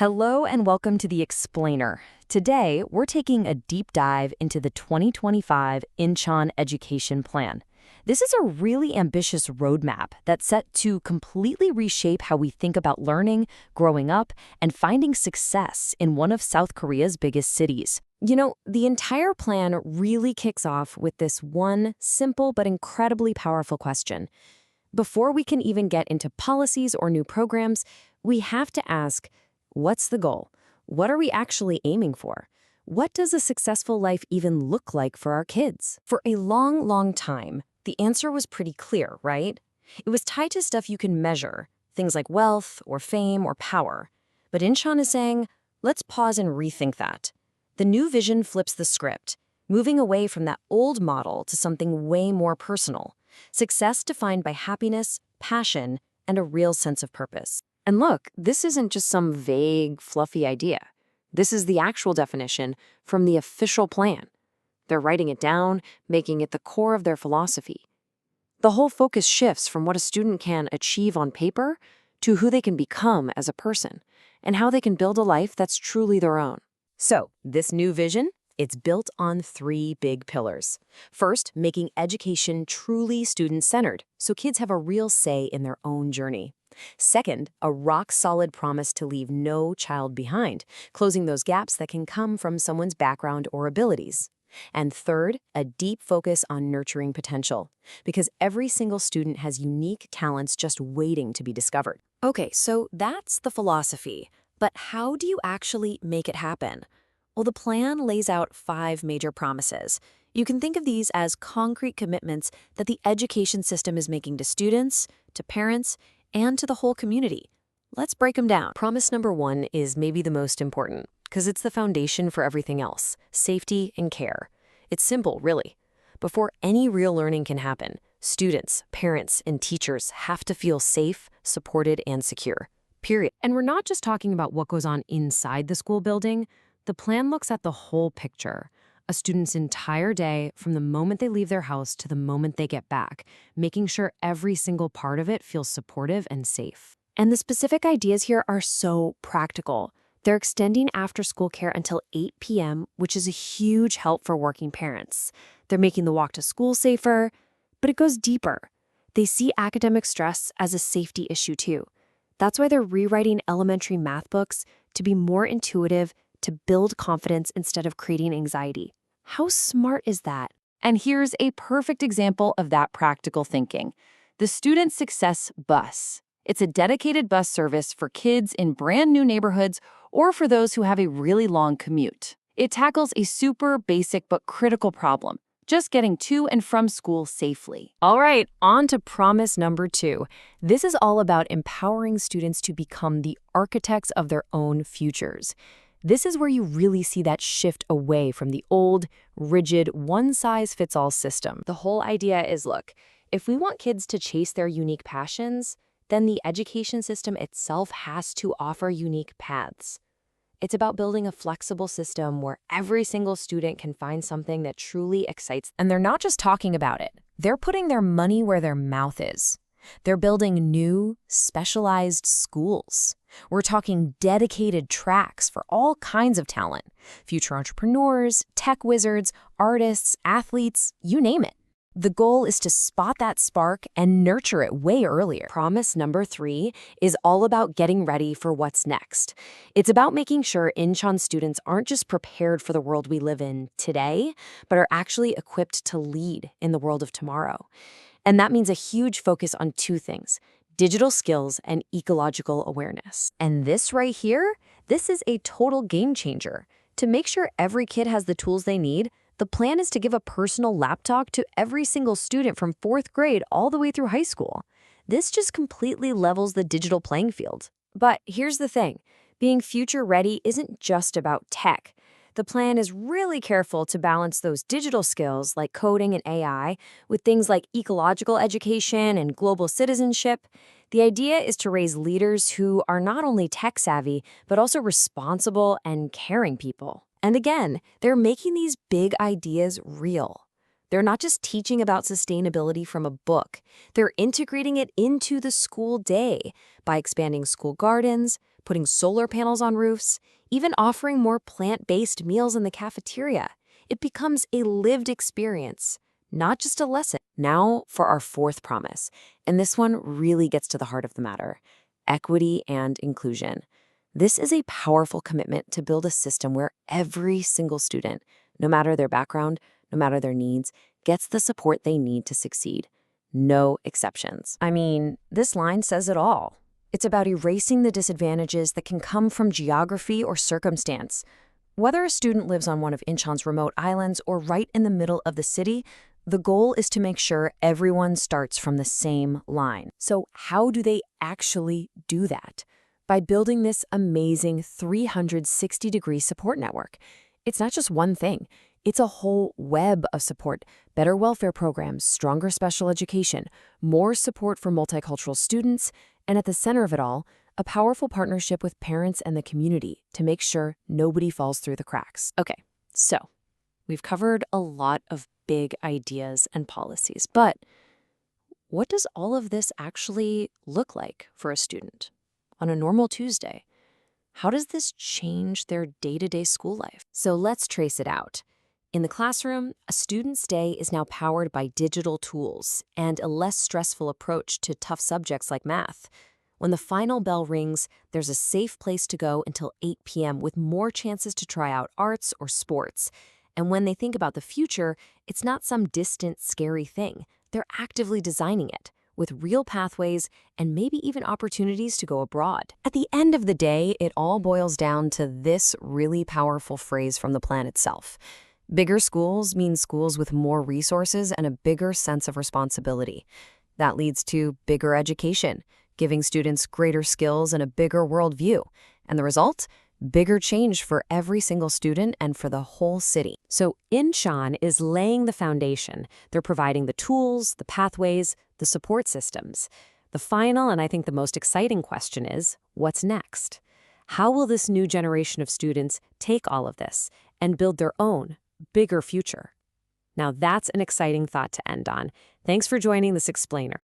Hello and welcome to The Explainer. Today, we're taking a deep dive into the 2025 Incheon Education Plan. This is a really ambitious roadmap that's set to completely reshape how we think about learning, growing up, and finding success in one of South Korea's biggest cities. The entire plan really kicks off with this one simple but incredibly powerful question. Before we can even get into policies or new programs, we have to ask, what's the goal? What are we actually aiming for? What does a successful life even look like for our kids? For a long, long time, the answer was pretty clear, right? It was tied to stuff you can measure, things like wealth or fame or power. But Incheon is saying, let's pause and rethink that. The new vision flips the script, moving away from that old model to something way more personal. Success defined by happiness, passion, and a real sense of purpose. And look, this isn't just some vague, fluffy idea. This is the actual definition from the official plan. They're writing it down, making it the core of their philosophy. The whole focus shifts from what a student can achieve on paper to who they can become as a person, and how they can build a life that's truly their own. So, this new vision, it's built on three big pillars. First, making education truly student-centered, so kids have a real say in their own journey. Second, a rock-solid promise to leave no child behind, closing those gaps that can come from someone's background or abilities. And third, a deep focus on nurturing potential, because every single student has unique talents just waiting to be discovered. Okay, so that's the philosophy. But how do you actually make it happen? Well, the plan lays out 5 major promises. You can think of these as concrete commitments that the education system is making to students, to parents, and to the whole community. Let's break them down. Promise number 1 is maybe the most important, because it's the foundation for everything else: safety and care. It's simple, really. Before any real learning can happen, students, parents, and teachers have to feel safe, supported, and secure. Period. And we're not just talking about what goes on inside the school building. The plan looks at the whole picture. A student's entire day from the moment they leave their house to the moment they get back, making sure every single part of it feels supportive and safe. And the specific ideas here are so practical. They're extending after-school care until 8 p.m., which is a huge help for working parents. They're making the walk to school safer, but it goes deeper. They see academic stress as a safety issue too. That's why they're rewriting elementary math books to be more intuitive, to build confidence instead of creating anxiety. How smart is that? And here's a perfect example of that practical thinking. The Student Success Bus. It's a dedicated bus service for kids in brand new neighborhoods or for those who have a really long commute. It tackles a super basic but critical problem: just getting to and from school safely. All right, on to promise number 2. This is all about empowering students to become the architects of their own futures. This is where you really see that shift away from the old, rigid, one-size-fits-all system. The whole idea is, look, if we want kids to chase their unique passions, then the education system itself has to offer unique paths. It's about building a flexible system where every single student can find something that truly excites them. And they're not just talking about it. They're putting their money where their mouth is. They're building new, specialized schools. We're talking dedicated tracks for all kinds of talent: future entrepreneurs, tech wizards, artists, athletes, you name it. The goal is to spot that spark and nurture it way earlier. Promise number 3 is all about getting ready for what's next. It's about making sure Incheon students aren't just prepared for the world we live in today, but are actually equipped to lead in the world of tomorrow. And that means a huge focus on 2 things: digital skills and ecological awareness. And this right here, this is a total game changer. To make sure every kid has the tools they need, the plan is to give a personal laptop to every single student from 4th grade all the way through high school. This just completely levels the digital playing field. But here's the thing: being future ready isn't just about tech. The plan is really careful to balance those digital skills like coding and AI with things like ecological education and global citizenship. The idea is to raise leaders who are not only tech-savvy, but also responsible and caring people. And again, they're making these big ideas real. They're not just teaching about sustainability from a book. They're integrating it into the school day by expanding school gardens, putting solar panels on roofs, even offering more plant-based meals in the cafeteria. It becomes a lived experience, not just a lesson. Now for our fourth promise, and this one really gets to the heart of the matter: equity and inclusion. This is a powerful commitment to build a system where every single student, no matter their background, no matter their needs, gets the support they need to succeed. No exceptions. I mean, this line says it all. It's about erasing the disadvantages that can come from geography or circumstance. Whether a student lives on one of Incheon's remote islands or right in the middle of the city, the goal is to make sure everyone starts from the same line. So how do they actually do that? By building this amazing 360-degree support network. It's not just one thing. It's a whole web of support: better welfare programs, stronger special education, more support for multicultural students, and at the center of it all, a powerful partnership with parents and the community to make sure nobody falls through the cracks. Okay, so we've covered a lot of big ideas and policies, but what does all of this actually look like for a student on a normal Tuesday? How does this change their day-to-day school life? So let's trace it out. In the classroom, a student's day is now powered by digital tools and a less stressful approach to tough subjects like math. When the final bell rings, there's a safe place to go until 8 p.m. with more chances to try out arts or sports. And when they think about the future, it's not some distant, scary thing. They're actively designing it, with real pathways and maybe even opportunities to go abroad. At the end of the day, it all boils down to this really powerful phrase from the plan itself. Bigger schools mean schools with more resources and a bigger sense of responsibility. That leads to bigger education, giving students greater skills and a bigger worldview. And the result? Bigger change for every single student and for the whole city. So Incheon is laying the foundation. They're providing the tools, the pathways, the support systems. The final, and I think the most exciting question is, what's next? How will this new generation of students take all of this and build their own, bigger future? Now that's an exciting thought to end on. Thanks for joining this explainer.